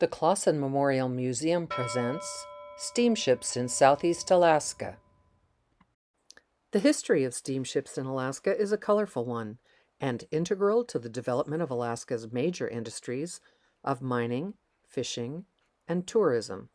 The Clausen Memorial Museum presents Steamships in Southeast Alaska. The history of steamships in Alaska is a colorful one and integral to the development of Alaska's major industries of mining, fishing, and tourism.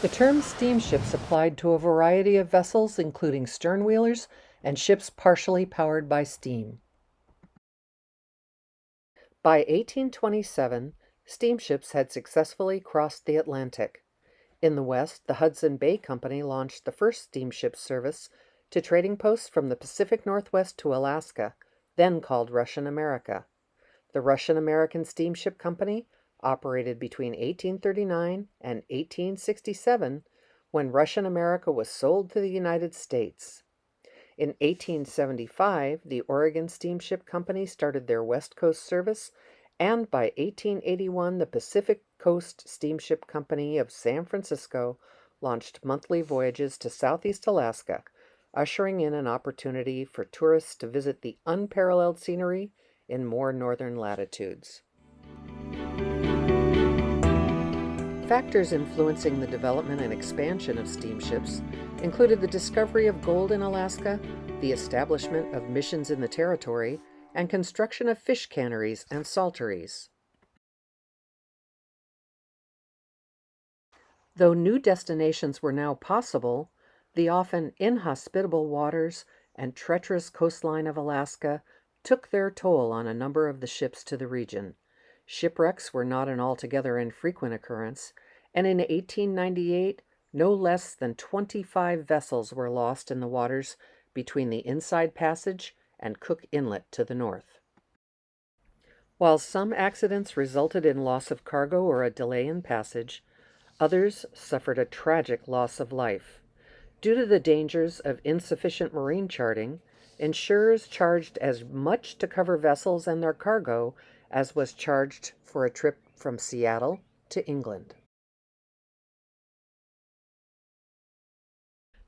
The term steamships applied to a variety of vessels, including sternwheelers and ships partially powered by steam. By 1827, steamships had successfully crossed the Atlantic. In the West, the Hudson Bay Company launched the first steamship service to trading posts from the Pacific Northwest to Alaska, then called Russian America. The Russian-American Steamship Company operated between 1839 and 1867, when Russian America was sold to the United States. In 1875, the Oregon Steamship Company started their West Coast service, and by 1881, the Pacific Coast Steamship Company of San Francisco launched monthly voyages to Southeast Alaska, ushering in an opportunity for tourists to visit the unparalleled scenery in more northern latitudes. Factors influencing the development and expansion of steamships included the discovery of gold in Alaska, the establishment of missions in the territory, and construction of fish canneries and salteries. Though new destinations were now possible, the often inhospitable waters and treacherous coastline of Alaska took their toll on a number of the ships to the region. Shipwrecks were not an altogether infrequent occurrence, and in 1898, no less than 25 vessels were lost in the waters between the Inside Passage and Cook Inlet to the north. While some accidents resulted in loss of cargo or a delay in passage, others suffered a tragic loss of life. Due to the dangers of insufficient marine charting, insurers charged as much to cover vessels and their cargo as was charged for a trip from Seattle to England.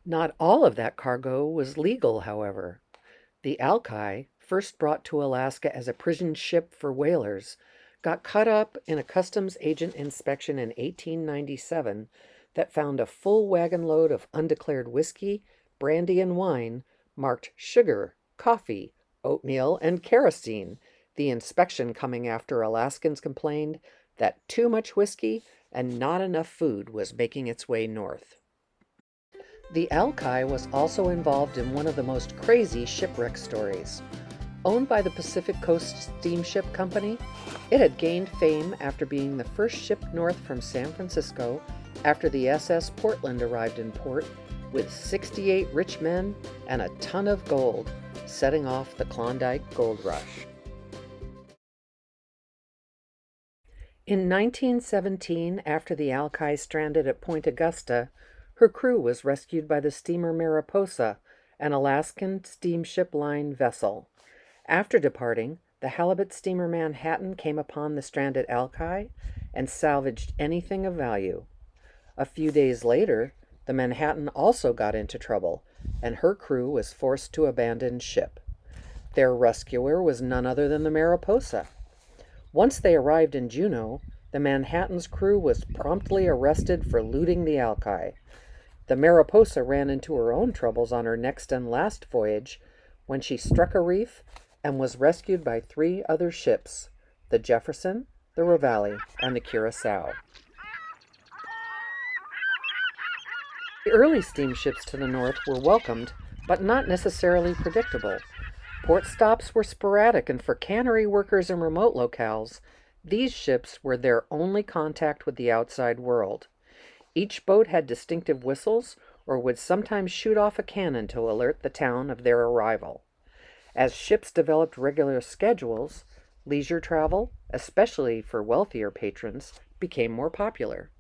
Not all of that cargo was legal, however. The Alki, first brought to Alaska as a prison ship for whalers, got caught up in a customs agent inspection in 1897 that found a full wagon load of undeclared whiskey, brandy, and wine marked sugar, coffee, oatmeal, and kerosene, the inspection coming after Alaskans complained that too much whiskey and not enough food was making its way north. The Alki was also involved in one of the most crazy shipwreck stories. Owned by the Pacific Coast Steamship Company, it had gained fame after being the first ship north from San Francisco after the SS Portland arrived in port with 68 rich men and a ton of gold, setting off the Klondike Gold Rush. In 1917, after the Alki stranded at Point Augusta, her crew was rescued by the steamer Mariposa, an Alaskan steamship line vessel. After departing, the halibut steamer Manhattan came upon the stranded Alki and salvaged anything of value. A few days later, the Manhattan also got into trouble, and her crew was forced to abandon ship. Their rescuer was none other than the Mariposa. Once they arrived in Juneau, the Manhattan's crew was promptly arrested for looting the Alki. The Mariposa ran into her own troubles on her next and last voyage when she struck a reef and was rescued by 3 other ships, the Jefferson, the Ravalli, and the Curacao. The early steamships to the north were welcomed, but not necessarily predictable. Port stops were sporadic, and for cannery workers in remote locales, these ships were their only contact with the outside world. Each boat had distinctive whistles or would sometimes shoot off a cannon to alert the town of their arrival. As ships developed regular schedules, leisure travel, especially for wealthier patrons, became more popular.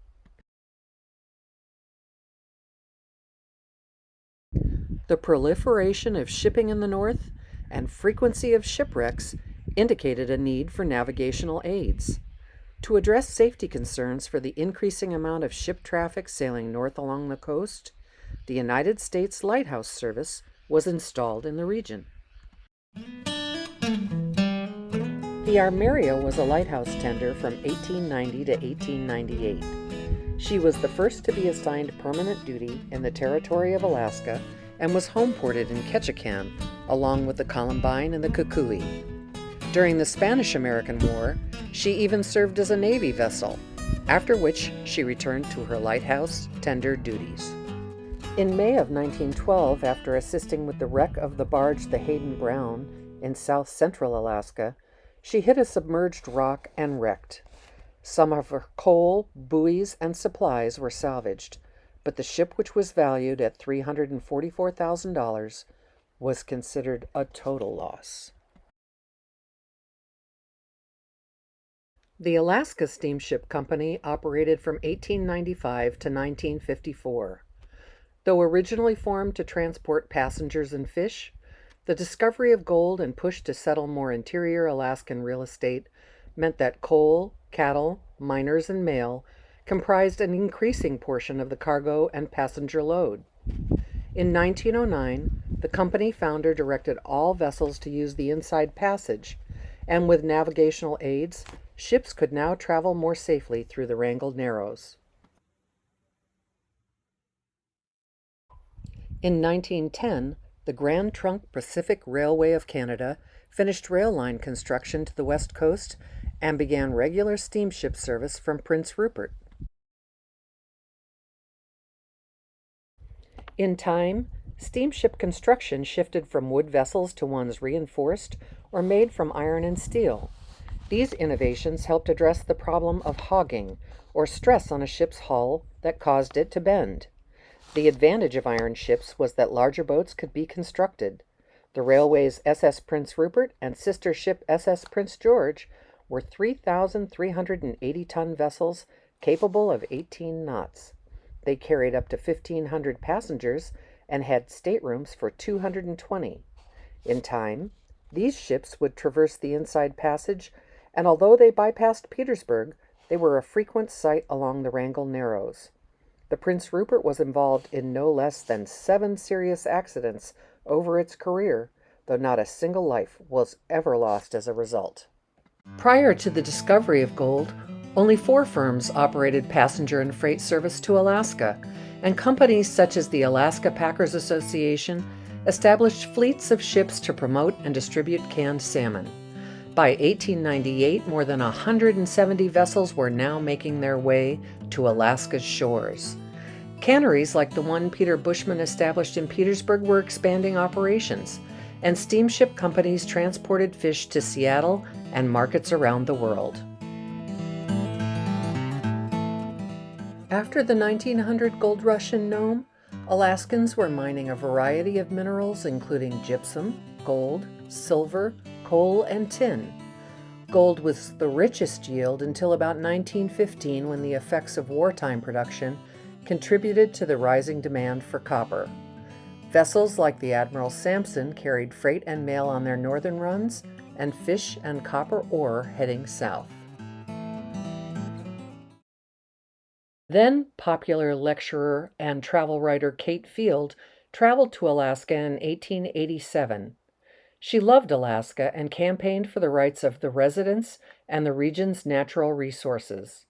The proliferation of shipping in the north and frequency of shipwrecks indicated a need for navigational aids. To address safety concerns for the increasing amount of ship traffic sailing north along the coast, the United States Lighthouse Service was installed in the region. The Armeria was a lighthouse tender from 1890 to 1898. She was the first to be assigned permanent duty in the territory of Alaska and was homeported in Ketchikan, along with the Columbine and the Kukui. During the Spanish-American War, she even served as a Navy vessel, after which she returned to her lighthouse tender duties. In May of 1912, after assisting with the wreck of the barge the Hayden Brown in south-central Alaska, she hit a submerged rock and wrecked. Some of her coal, buoys, and supplies were salvaged, but the ship, which was valued at $344,000, was considered a total loss. The Alaska Steamship Company operated from 1895 to 1954. Though originally formed to transport passengers and fish, the discovery of gold and push to settle more interior Alaskan real estate meant that coal, cattle, miners, and mail comprised an increasing portion of the cargo and passenger load. In 1909, the company founder directed all vessels to use the inside passage, and with navigational aids, ships could now travel more safely through the Wrangell Narrows. In 1910, the Grand Trunk Pacific Railway of Canada finished rail line construction to the west coast and began regular steamship service from Prince Rupert. In time, steamship construction shifted from wood vessels to ones reinforced or made from iron and steel. These innovations helped address the problem of hogging, or stress on a ship's hull that caused it to bend. The advantage of iron ships was that larger boats could be constructed. The railway's SS Prince Rupert and sister ship SS Prince George were 3,380-ton vessels capable of 18 knots. They carried up to 1,500 passengers and had staterooms for 220. In time, these ships would traverse the inside passage, and although they bypassed Petersburg, they were a frequent sight along the Wrangell Narrows. The Prince Rupert was involved in no less than 7 serious accidents over its career, though not a single life was ever lost as a result. Prior to the discovery of gold, only 4 firms operated passenger and freight service to Alaska, and companies such as the Alaska Packers Association established fleets of ships to promote and distribute canned salmon. By 1898, more than 170 vessels were now making their way to Alaska's shores. Canneries like the one Peter Bushman established in Petersburg were expanding operations, and steamship companies transported fish to Seattle and markets around the world. After the 1900 gold rush in Nome, Alaskans were mining a variety of minerals including gypsum, gold, silver, coal, and tin. Gold was the richest yield until about 1915, when the effects of wartime production contributed to the rising demand for copper. Vessels like the Admiral Sampson carried freight and mail on their northern runs, and fish and copper ore heading south. Then popular lecturer and travel writer Kate Field traveled to Alaska in 1887. She loved Alaska and campaigned for the rights of the residents and the region's natural resources.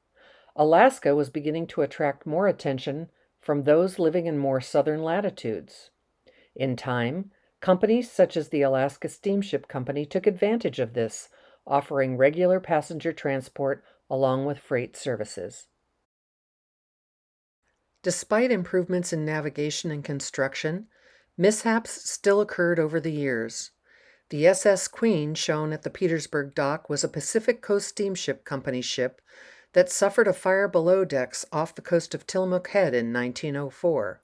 Alaska was beginning to attract more attention from those living in more southern latitudes. In time, companies such as the Alaska Steamship Company took advantage of this, offering regular passenger transport along with freight services. Despite improvements in navigation and construction, mishaps still occurred over the years. The SS Queen, shown at the Petersburg dock, was a Pacific Coast Steamship Company ship that suffered a fire below decks off the coast of Tillamook Head in 1904.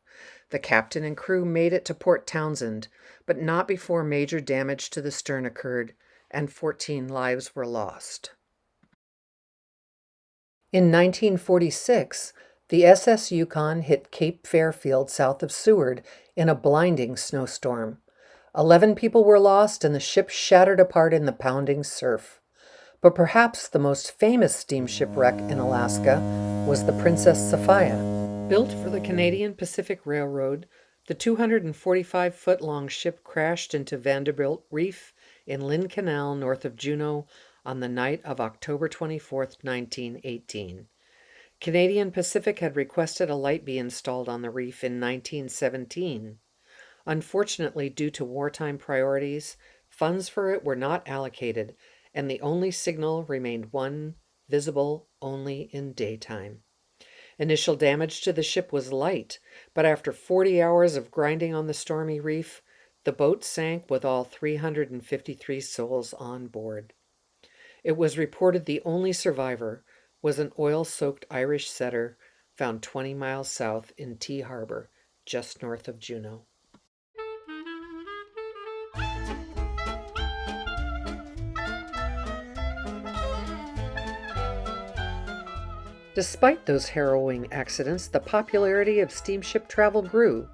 The captain and crew made it to Port Townsend, but not before major damage to the stern occurred, and 14 lives were lost. In 1946, the SS Yukon hit Cape Fairfield south of Seward in a blinding snowstorm. 11 people were lost, and the ship shattered apart in the pounding surf. But perhaps the most famous steamship wreck in Alaska was the Princess Sophia. Built for the Canadian Pacific Railroad, the 245-foot-long ship crashed into Vanderbilt Reef in Lynn Canal north of Juneau on the night of October 24th, 1918. Canadian Pacific had requested a light be installed on the reef in 1917. Unfortunately, due to wartime priorities, funds for it were not allocated, and the only signal remained one, visible only in daytime. Initial damage to the ship was light, but after 40 hours of grinding on the stormy reef, the boat sank with all 353 souls on board. It was reported the only survivor was an oil-soaked Irish setter found 20 miles south in Tea Harbor, just north of Juneau. Despite those harrowing accidents, the popularity of steamship travel grew.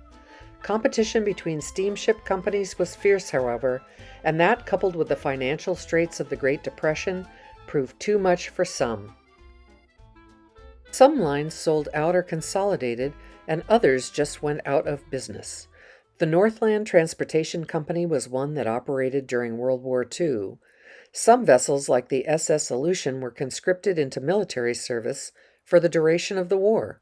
Competition between steamship companies was fierce, however, and that, coupled with the financial straits of the Great Depression, proved too much for some. Some lines sold out or consolidated, and others just went out of business. The Northland Transportation Company was one that operated during World War II. Some vessels, like the SS Aleutian, were conscripted into military service for the duration of the war.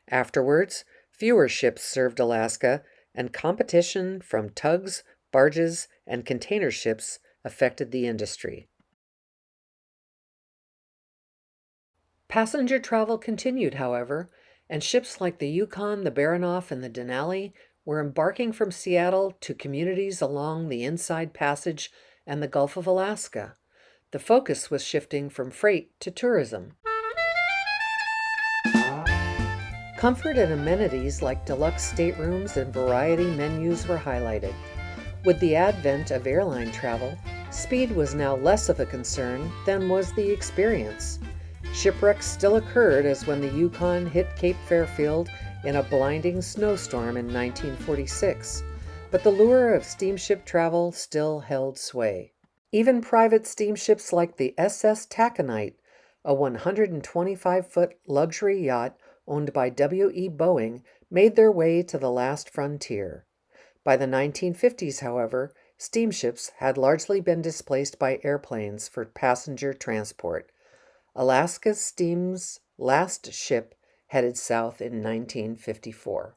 Afterwards, fewer ships served Alaska, and competition from tugs, barges, and container ships affected the industry. Passenger travel continued, however, and ships like the Yukon, the Baranof, and the Denali were embarking from Seattle to communities along the Inside Passage and the Gulf of Alaska. The focus was shifting from freight to tourism. Comfort and amenities like deluxe staterooms and variety menus were highlighted. With the advent of airline travel, speed was now less of a concern than was the experience. Shipwrecks still occurred, as when the Yukon hit Cape Fairfield in a blinding snowstorm in 1946, but the lure of steamship travel still held sway. Even private steamships like the SS Taconite, a 125-foot luxury yacht owned by W.E. Boeing, made their way to the last frontier. By the 1950s, however, steamships had largely been displaced by airplanes for passenger transport. Alaska Steam's last ship headed south in 1954.